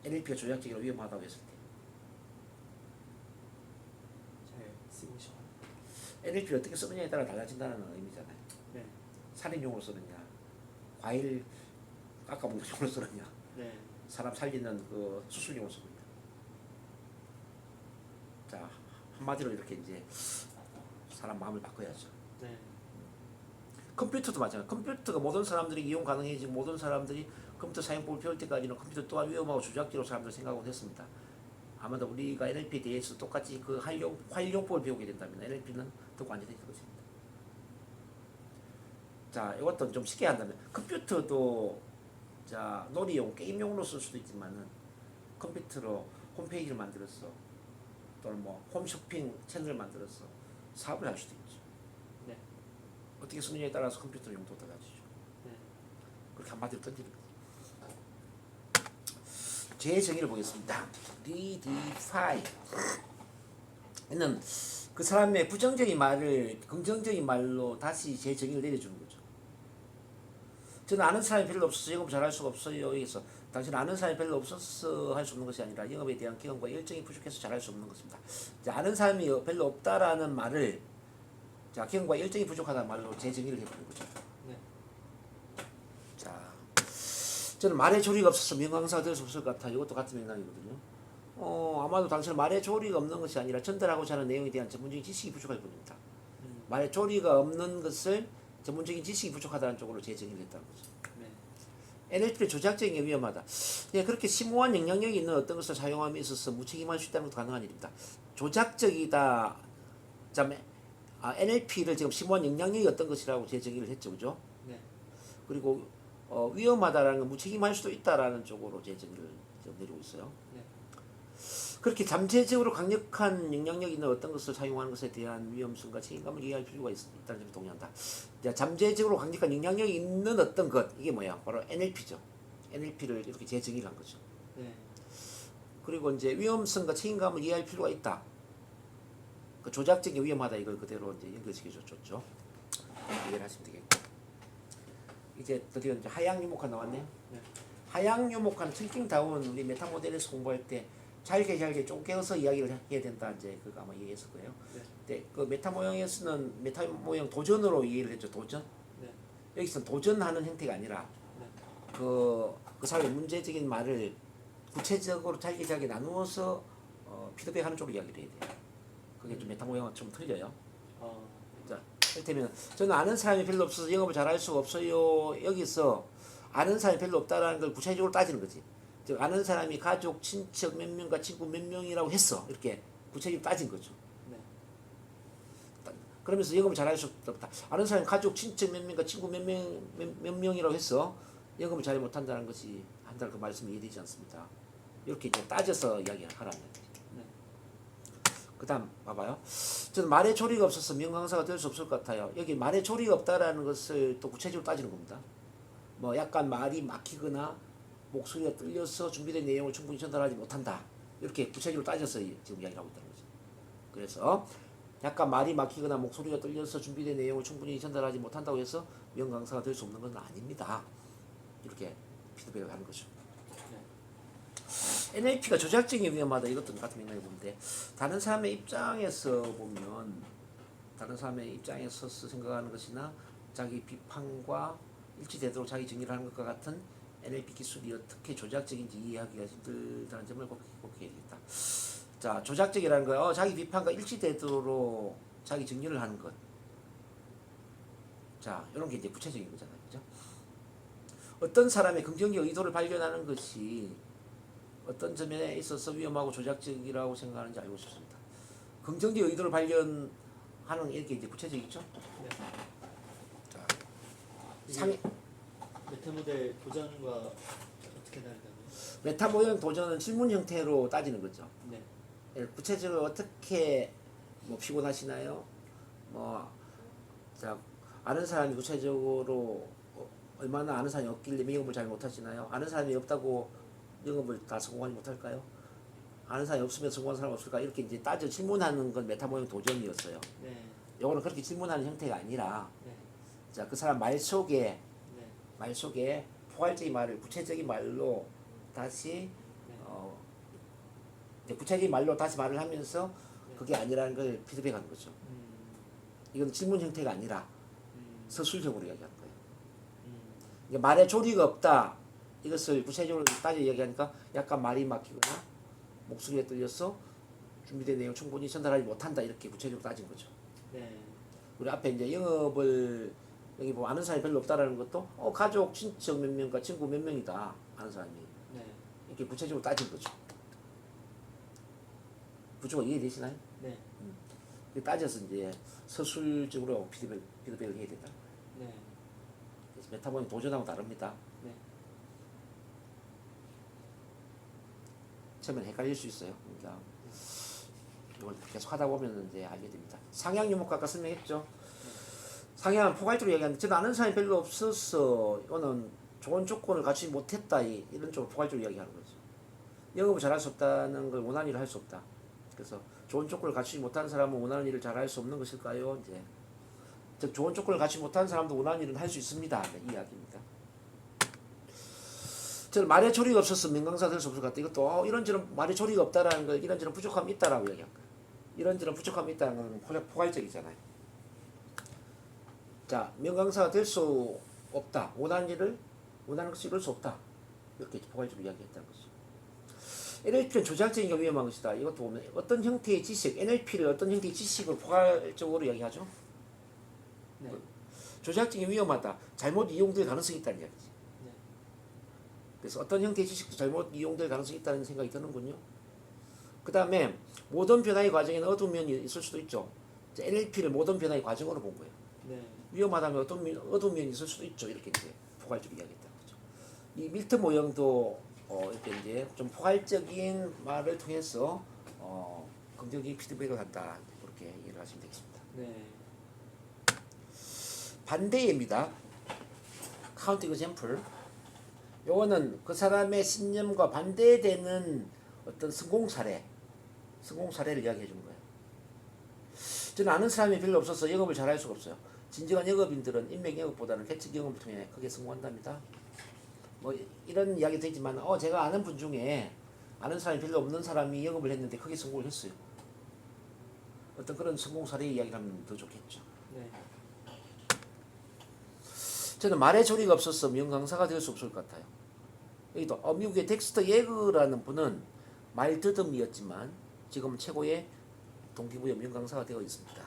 NLP가 조작적이라 위험하다고 했을 때 잘 쓰고 싶어요. NLP를 어떻게 쓰느냐에 따라 달라진다는 의미잖아요. 네. 살인용으로 쓰느냐, 과일 깎아먹는 용으로 쓰느냐, 네. 사람 살리는 그 수술용으로 쓰느냐. 자, 한마디로 이렇게 이제 사람 마음을 바꿔야죠. 네. 컴퓨터도 마찬가지. 컴퓨터가 모든 사람들이 이용 가능해지고 모든 사람들이 컴퓨터 사용법을 배울 때까지는 컴퓨터 또한 위험하고 조작적으로 사람들 생각하고 했습니다. 아마도 우리가 NLP에 대해서 똑같이 그 활용법을 배우게 된다면 NLP는 더 완전해질 것입니다. 자, 이것도 좀 쉽게 한다면 컴퓨터도 자 놀이용 게임용으로 쓸 수도 있지만은 컴퓨터로 홈페이지를 만들어서 또는 뭐 홈쇼핑 채널을 만들어서 사업을 할 수도 있죠. 네. 어떻게 쓰느냐에 따라서 컴퓨터 용도가 달라지죠. 네. 그렇게 한마디로 던지는 거죠. 제 정의를 보겠습니다. redefine. 이는 그 사람의 부정적인 말을 긍정적인 말로 다시 제 정의를 내려주는 거죠. 저는 아는 사람이 별로 없어서 영업 잘할 수가 없어요. 여기서 당신은 아는 사람이 별로 없어서 할 수 없는 것이 아니라 영업에 대한 경험과 열정이 부족해서 잘할 수 없는 것입니다. 자, 아는 사람이 별로 없다라는 말을 자, 경험과 열정이 부족하다는 말로 제 정의를 해보는 거죠. 네. 자, 저는 말에 조리가 없어서 명강사가 될 수 없을 것 같아요. 이것도 같은 맥락이거든요. 아마도 당신은 말에 조리가 없는 것이 아니라 전달하고자 하는 내용에 대한 전문적인 지식이 부족할 뿐입니다. 말에 조리가 없는 것을 전문적인 지식이 부족하다는 쪽으로 재정의를 했다는 거죠. 네. NLP의 조작적인 게 위험하다. 예, 그렇게 심오한 영향력이 있는 어떤 것을 사용함에 있어서 무책임할 수 있다는 것도 가능한 일입니다. 조작적이다. NLP를 지금 심오한 영향력이 어떤 것이라고 재정의를 했죠, 그죠? 네. 그리고 위험하다라는 건 무책임할 수도 있다라는 쪽으로 재정의를 내리고 있어요. 네. 그렇게 잠재적으로 강력한 영향력이 있는 어떤 것을 사용하는 것에 대한 위험성과 책임감을 이해할 필요가 있다는 점에 동의한다. 자, 잠재적으로 강력한 영향력이 있는 어떤 것, 이게 뭐야? 바로 NLP죠. NLP를 이렇게 재정의를 한 거죠. 네. 그리고 이제 위험성과 책임감을 이해할 필요가 있다. 그 조작적인 위험하다 이걸 그대로 이제 연결시켜줬죠. 이해를 하시면 되겠고. 이제 드디어 이제 하향 유목화 나왔네요. 네. 하향 유목화는 팅킹다운 우리 메타 모델에서 공부할 때 잘게 쪼개서 이야기를 해야 된다. 이제 그거 아마 이해했을 거예요. 네. 근데 그 메타 모형에서는 메타 모형 도전으로 이해를 했죠. 도전. 네. 여기서는 도전하는 형태가 아니라 네. 그 사람의 문제적인 말을 구체적으로 잘게 나누어서 피드백하는 쪽으로 이야기를 해야 돼요. 그게 좀 메타 모형은 좀 틀려요. 자, 이를테면 저는 아는 사람이 별로 없어서 영업을 잘할 수가 없어요. 여기서 아는 사람이 별로 없다라는 걸 구체적으로 따지는 거지. 즉 아는 사람이 가족, 친척 몇 명과 친구 몇 명이라고 했어. 이렇게 구체적으로 따진 거죠. 네. 그러면서 영업을 잘할 수 없다. 아는 사람 가족, 친척 몇 명과 친구 몇 명이라고 해서 영업을 잘 못한다는 것이 한다는 그 말씀이 이해되지 않습니다. 이렇게 이제 따져서 이야기를 하라는 거예요. 네. 그다음 봐봐요. 저는 말에 조리가 없어서 명강사가 될 수 없을 것 같아요. 여기 말에 조리가 없다라는 것을 또 구체적으로 따지는 겁니다. 뭐 약간 말이 막히거나 목소리가 떨려서 준비된 내용을 충분히 전달하지 못한다. 이렇게 구체적으로 따져서 지금 이야기를 하고 있다는 거죠. 그래서 약간 말이 막히거나 목소리가 떨려서 준비된 내용을 충분히 전달하지 못한다고 해서 명강사가 될 수 없는 건 아닙니다. 이렇게 피드백을 하는 거죠. NLP가 조작적인 위험하다. 이것도 같은 맥락이 보는데 다른 사람의 입장에서 보면 다른 사람의 입장에서 생각하는 것이나 자기 비판과 일치되도록 자기 정리를 하는 것과 같은 NLP 기술이 어떻게 조작적인지 이해하기가 힘들다는 점을 꼭 해야 되겠다. 자, 조작적이라는 거, 자기 비판과 일치되도록 자기 정리를 하는 것. 자, 이런 게 이제 구체적인 거잖아요, 그죠? 어떤 사람의 긍정적 의도를 발견하는 것이 어떤 점에 있어서 위험하고 조작적이라고 생각하는지 알고 싶습니다. 긍정적 의도를 발견하는 이렇게 이제 구체적이죠? 네. 자, 이게 메타모델 도전과 어떻게 다르다고요? 메타모형 도전은 질문 형태로 따지는 거죠. 네. 구체적으로 어떻게 뭐 피곤하시나요? 뭐 자, 아는 사람이 구체적으로 얼마나 아는 사람이 없길래 영업을 잘 못하시나요? 아는 사람이 없다고 영업을 다 성공하지 못할까요? 아는 사람이 없으면 성공한 사람 없을까? 이렇게 이제 따져 질문하는 건 메타모형 도전이었어요. 네. 요거는 그렇게 질문하는 형태가 아니라 네. 자, 그 사람 말 속에 네. 포괄적인 말을 구체적인 말로 다시 네. 이제 구체적인 말로 다시 말을 하면서 그게 아니라는 걸 피드백하는 거죠. 이건 질문 형태가 아니라 서술형으로 이야기하는 거예요. 그러니까 말에 조리가 없다. 이것을 구체적으로 따져 이야기하니까 약간 말이 막히거나 목소리가 떨려서 준비된 내용 충분히 전달하지 못한다. 이렇게 구체적으로 따진 거죠. 네. 우리 앞에 이제 영업을 여기 보면 아는 사람이 별로 없다라는 것도 가족, 친척 몇 명과 친구 몇 명이다. 아는 사람이. 네. 이렇게 구체적으로 따진 거죠. 구조가 이해되시나요? 네. 따져서 이제 서술적으로 피드백을 해야 된다. 네. 그래서 메타보는 도전하고 다릅니다. 네. 처음엔 헷갈릴 수 있어요. 그러니까 이걸 계속 하다 보면 이제 알게 됩니다. 상향 유목과 아까 설명했죠. 상향은 포괄적으로 얘기하는데 저는 아는 사람이 별로 없어서 이거는 좋은 조건을 갖추지 못했다 이런 쪽으로 포괄적으로 이야기하는 거죠. 영업을 잘할 수 없다는 걸 원하는 일을 할 수 없다. 그래서 좋은 조건을 갖추지 못한 사람은 원하는 일을 잘할 수 없는 것일까요? 이제 즉 좋은 조건을 갖추지 못한 사람도 원하는 일은 할 수 있습니다. 네, 이 이야기입니다. 저는 말에 조리가 없어서 명강사 될 수 없을 것 같다. 이것도 이런저런 말에 조리가 없다라는 걸 이런저런 부족함이 있다라고 이야기한 거예요. 이런저런 부족함이 있다는 건 포괄적이잖아요. 자, 명강사가 될 수 없다. 원하는 것을 이룰 수 없다. 이렇게 포괄적으로 이야기했다는 거죠. NLP는 조작적인 게 위험한 것이다. 이것도 보면 어떤 형태의 지식, NLP를 어떤 형태의 지식을 포괄적으로 이야기하죠. 네. 조작적인 게 위험하다. 잘못 이용될 가능성이 있다는 이야기지. 네. 그래서 어떤 형태의 지식도 잘못 이용될 가능성이 있다는 생각이 드는군요. 그 다음에 모든 변화의 과정에는 어두운 면이 있을 수도 있죠. NLP를 모든 변화의 과정으로 본 거예요. 네. 위험하다면 어두운 면이 있을 수도 있죠. 이렇게 이제 포괄적으로 이야기했다는 거죠. 이 밀트 모형도 이렇게 이제 좀 포괄적인 말을 통해서 긍정적인 피드백을 한다. 그렇게 이해를 하시면 되겠습니다. 네. 반대입니다. 카운트 example. 요거는 그 사람의 신념과 반대되는 어떤 성공 사례를 이야기해 주는 거예요. 저는 아는 사람이 별로 없어서 영업을 잘할 수가 없어요. 진정한 영업인들은 인맥 영업보다는 개척 영업을 통해 크게 성공한답니다. 뭐 이런 이야기 되지만 제가 아는 분 중에 아는 사람이 별로 없는 사람이 영업을 했는데 크게 성공을 했어요. 어떤 그런 성공 사례 이야기를 하면 더 좋겠죠. 네. 저는 말에 조리가 없어서 명강사가 될 수 없을 것 같아요. 여기도 미국의 덱스터 예그라는 분은 말더듬이었지만 지금은 최고의 동기부여 명강사가 되어 있습니다.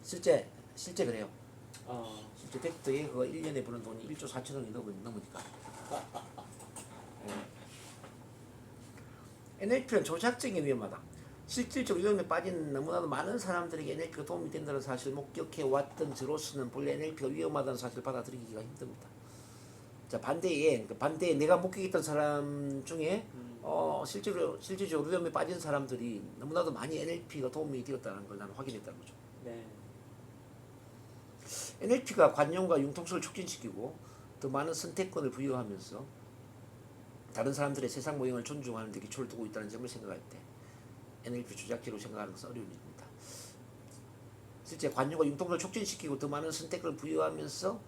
실제 그래요. 실제 덱스터 예그가 1년에 버는 돈이 1조 4천억이 넘으니까. NLP는 조작적인 위험하다. 실질적으로 위험에 빠진 너무나도 많은 사람들에게 NLP가 도움이 된다는 사실을 목격해 왔던 저로서는 본래 NLP가 위험하다는 사실을 받아들이기가 힘듭니다. 자, 반대에 내가 목격했던 사람 중에 실질적으로 위험에 빠진 사람들이 너무나도 많이 NLP가 도움이 되었다는 걸 나는 확인했다는 거죠. 네. NLP가 관용과 융통성을 촉진시키고 더 많은 선택권을 부여하면서 다른 사람들의 세상 모형을 존중하는 데 기초를 두고 있다는 점을 생각할 때 NLP 주작지로 생각하는 것은 어려운 일입니다. 실제 관용과 융통성을 촉진시키고 더 많은 선택권을 부여하면서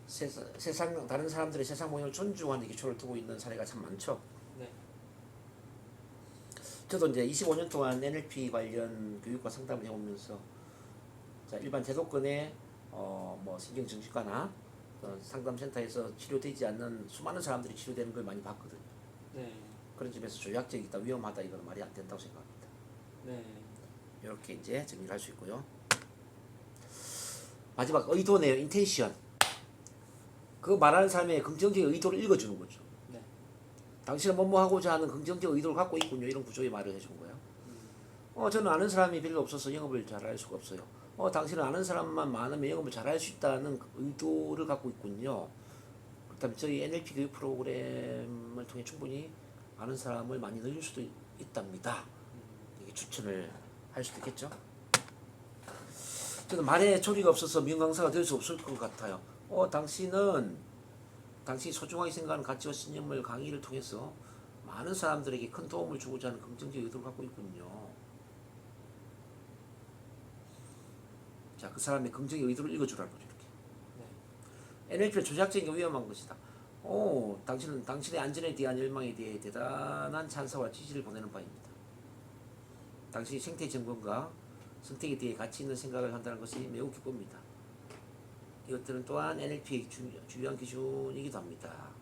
세상 다른 사람들의 세상 모형을 존중하는 데 기초를 두고 있는 사례가 참 많죠. 네. 저도 이제 25년 동안 NLP 관련 교육과 상담을 해오면서 자, 일반 제도권의 뭐 신경정신과나 상담센터에서 치료되지 않는 수많은 사람들이 치료되는 걸 많이 봤거든요. 네. 그런 점에서 조약적이다, 위험하다 이거는 말이 안 된다고 생각합니다. 네. 이렇게 이제 정리를 할 수 있고요. 마지막 의도네요. 인텐션. 그 말하는 사람의 긍정적 의도를 읽어주는 거죠. 네. 당신은 뭐뭐 하고자 하는 긍정적 의도를 갖고 있군요. 이런 구조의 말을 해준 거예요. 저는 아는 사람이 별로 없어서 영업을 잘할 수가 없어요. 당신은 아는 사람만 많으면 영업을 잘할 수 있다는 의도를 갖고 있군요. 그렇다면 저희 NLP 교육 프로그램을 통해 충분히 아는 사람을 많이 늘릴 수도 있답니다. 이게 추천을 할 수도 있겠죠. 저는 말에 조리가 없어서 명강사가 될 수 없을 것 같아요. 당신이 소중하게 생각하는 가치와 신념을 강의를 통해서 많은 사람들에게 큰 도움을 주고자 하는 긍정적 의도를 갖고 있군요. 자, 그 사람의 긍정의 의도를 읽어주라는 거죠. 이렇게. 네. NLP는 조작적인 게 위험한 것이다. 당신은 당신의 안전에 대한 열망에 대해 대단한 찬사와 지지를 보내는 바입니다. 당신이 생태 정보과 선택에 대해 가치 있는 생각을 한다는 것이 매우 기쁩니다. 이것들은 또한 NLP의 중요한 기준이기도 합니다.